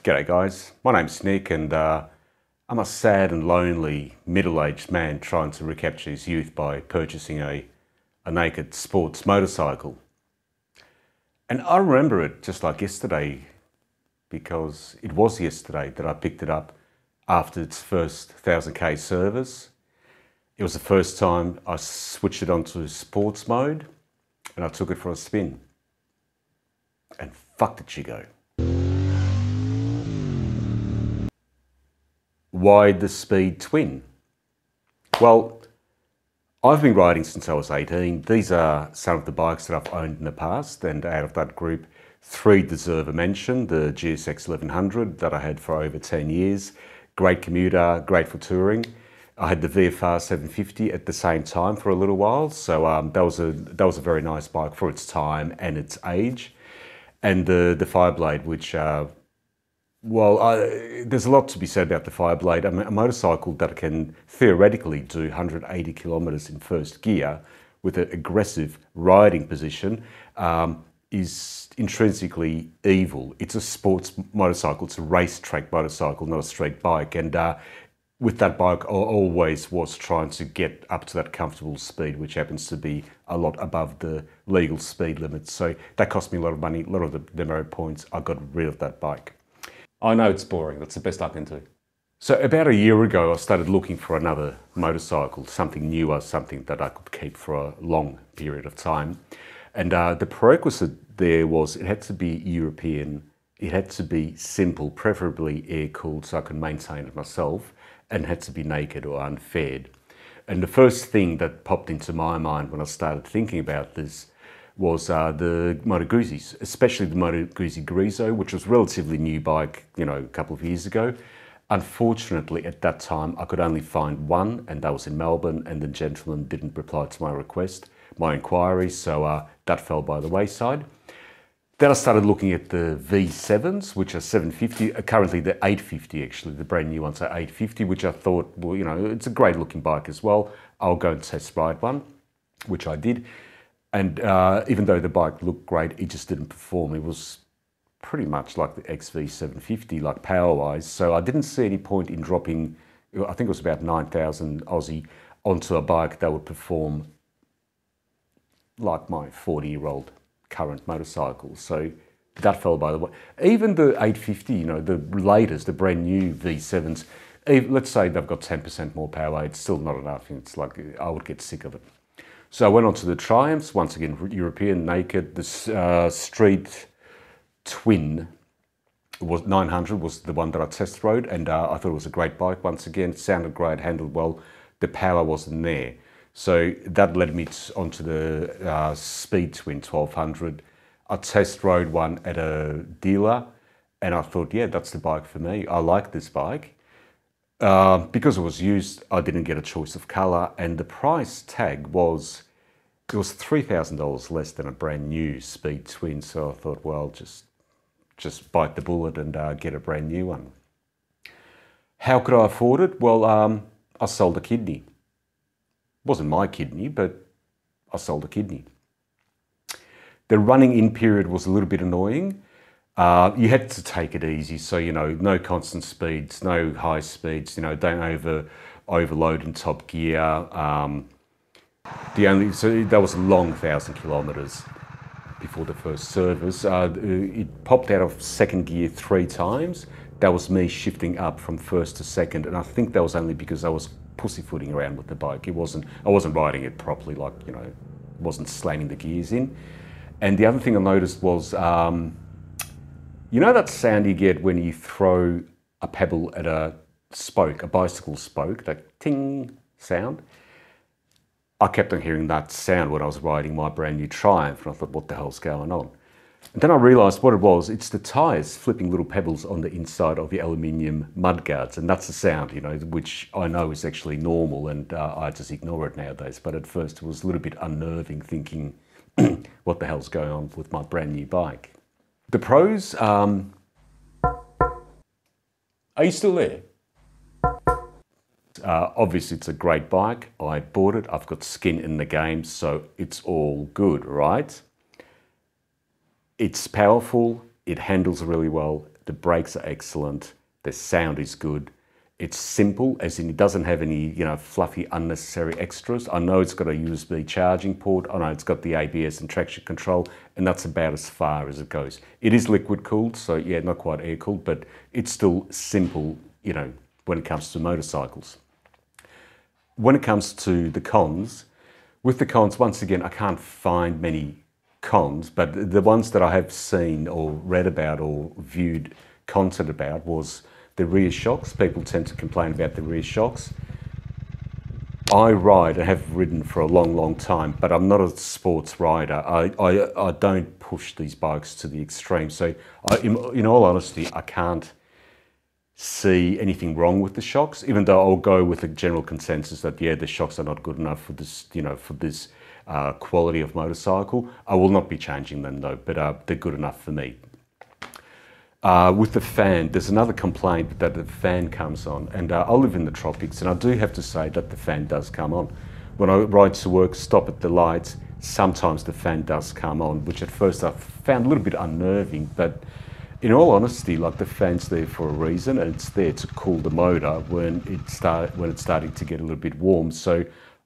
G'day guys, my name's Nick and I'm a sad and lonely middle-aged man trying to recapture his youth by purchasing a naked sports motorcycle. And I remember it just like yesterday because it was yesterday that I picked it up after its first 1000k service. It was the first time I switched it onto sports mode and I took it for a spin. And fuck did she go. Why the Speed Twin? Well, I've been riding since I was 18. These are some of the bikes that I've owned in the past, and out of that group, 3 deserve a mention. The GSX 1100 that I had for over 10 years. Great commuter, great for touring. I had the VFR 750 at the same time for a little while, so that was a very nice bike for its time and its age. And the Fireblade, which there's a lot to be said about the Fireblade. I mean, a motorcycle that can theoretically do 180 kilometers in first gear with an aggressive riding position is intrinsically evil. It's a sports motorcycle. It's a racetrack motorcycle, not a street bike. And with that bike, I always was trying to get up to that comfortable speed, which happens to be a lot above the legal speed limit. So that cost me a lot of money, a lot of the demerit points. I got rid of that bike. I know it's boring, that's the best I can do. So about a year ago, I started looking for another motorcycle, something newer, something that I could keep for a long period of time. And the prerequisite there was it had to be European, it had to be simple, preferably air-cooled so I could maintain it myself, and it had to be naked or unfaired. And the first thing that popped into my mind when I started thinking about this was the Moto Guzzi's, especially the Moto Guzzi Grezzo, which was a relatively new bike, a couple of years ago. Unfortunately, at that time, I could only find one, and that was in Melbourne, and the gentleman didn't reply to my request, my inquiry, so that fell by the wayside. Then I started looking at the V7s, which are 750, currently the 850 actually, the brand new ones are 850, which I thought, well, it's a great looking bike as well. I'll go and test ride one, which I did. And even though the bike looked great, it just didn't perform. It was pretty much like the XV750, like power-wise. So I didn't see any point in dropping, I think it was about 9,000 Aussie, onto a bike that would perform like my 40-year-old current motorcycle. So that fell by the way. Even the 850, the latest, the brand new V7s, let's say they've got 10% more power, it's still not enough. It's like, I would get sick of it. So I went on to the Triumphs, once again, European naked. The Street Twin was 900 was the one that I test rode, and I thought it was a great bike. Once again, it sounded great, handled well. The power wasn't there. So that led me onto the Speed Twin 1200. I test rode one at a dealer, and I thought, yeah, that's the bike for me. I like this bike. Because it was used, I didn't get a choice of colour, and the price tag was $3,000 less than a brand new Speed Twin. So I thought, well, just bite the bullet and get a brand new one. How could I afford it? Well, I sold a kidney. It wasn't my kidney, but I sold a kidney. The running in period was a little bit annoying. You had to take it easy, so no constant speeds, no high speeds, don't overload in top gear. So that was a long 1,000 kilometers before the first service. It popped out of second gear 3 times. That was me shifting up from first to second, and I think that was only because I was pussyfooting around with the bike. I wasn't riding it properly, like wasn't slamming the gears in. And the other thing I noticed was, that sound you get when you throw a pebble at a spoke, a bicycle spoke, that ting sound? I kept on hearing that sound when I was riding my brand new Triumph, and I thought, what the hell's going on? And then I realised what it was. It's the tyres flipping little pebbles on the inside of the aluminium mudguards, and that's the sound, which I know is actually normal, and I just ignore it nowadays. But at first it was a little bit unnerving, thinking, what the hell's going on with my brand new bike? The pros, are you still there? Obviously it's a great bike. I bought it, I've got skin in the game, so it's all good, right? It's powerful, it handles really well. The brakes are excellent. The sound is good. It's simple, as in it doesn't have any, fluffy, unnecessary extras. I know it's got a USB charging port. I know it's got the ABS and traction control, and that's about as far as it goes. It is liquid cooled, so yeah, not quite air cooled, but it's still simple, when it comes to motorcycles. When it comes to the cons, with the cons, once again, I can't find many cons, but the ones that I have seen or read about or viewed content about was the rear shocks. People tend to complain about the rear shocks. I ride and have ridden for a long, long time, but I'm not a sports rider. I don't push these bikes to the extreme. So in all honesty, I can't see anything wrong with the shocks, even though I'll go with a general consensus that, yeah, the shocks are not good enough for this, for this quality of motorcycle. I will not be changing them though, but they're good enough for me. With the fan, there's another complaint that the fan comes on, and I live in the tropics, and I do have to say that the fan does come on. When I ride to work, stop at the lights, sometimes the fan does come on, which at first I found a little bit unnerving, but in all honesty, like, the fan's there for a reason, and it's there to cool the motor when it's starting to get a little bit warm. So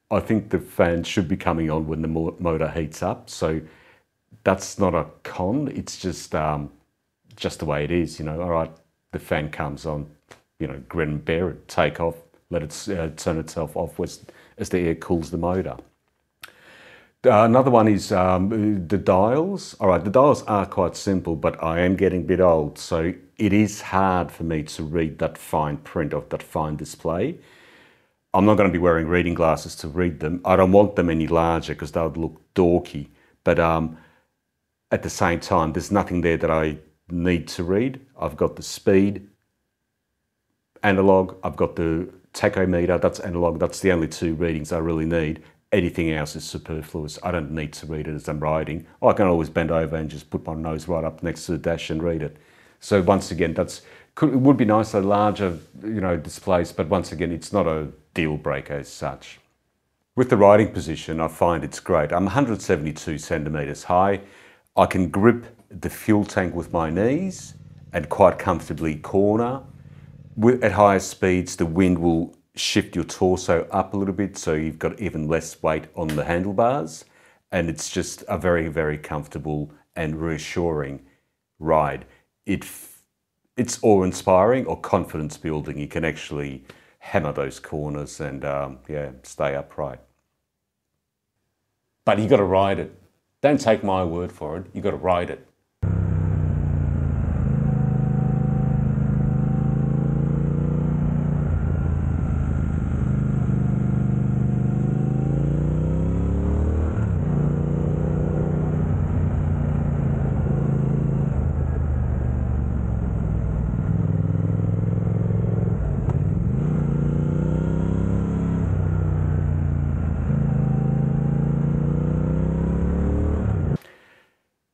I think the fan should be coming on when the motor heats up. So that's not a con. It's just the way it is, all right, the fan comes on, grin and bear it, take off, let it turn itself off as the air cools the motor. Another one is the dials. All right, the dials are quite simple, but I am getting a bit old, so it is hard for me to read that fine print of that fine display. I'm not going to be wearing reading glasses to read them. I don't want them any larger because that would look dorky, but at the same time, there's nothing there that I need to read. I've got the speed analog, I've got the tachometer, that's analog. That's the only two readings I really need. Anything else is superfluous. I don't need to read it as I'm riding. I can always bend over and just put my nose right up next to the dash and read it. So once again, it would be nice, a larger, displays, but once again, it's not a deal breaker as such. With the riding position, I find it's great. I'm 172 centimeters high. I can grip the fuel tank with my knees and quite comfortably corner. At higher speeds, the wind will shift your torso up a little bit, so you've got even less weight on the handlebars, and it's just a very, very comfortable and reassuring ride. It's awe-inspiring or confidence building. You can actually hammer those corners and stay upright. But you got to ride it. Don't take my word for it. You got to ride it.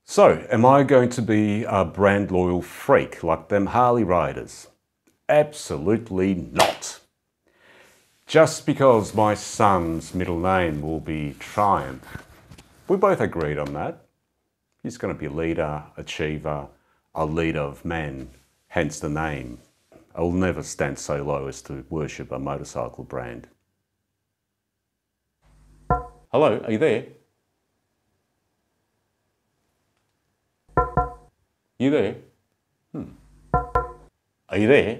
So, am I going to be a brand loyal freak like them Harley riders? Absolutely not. Just because my son's middle name will be Triumph, we both agreed on that. He's going to be a leader, achiever, a leader of men, hence the name. I will never stand so low as to worship a motorcycle brand. Hello, are you there? You there? Are you there?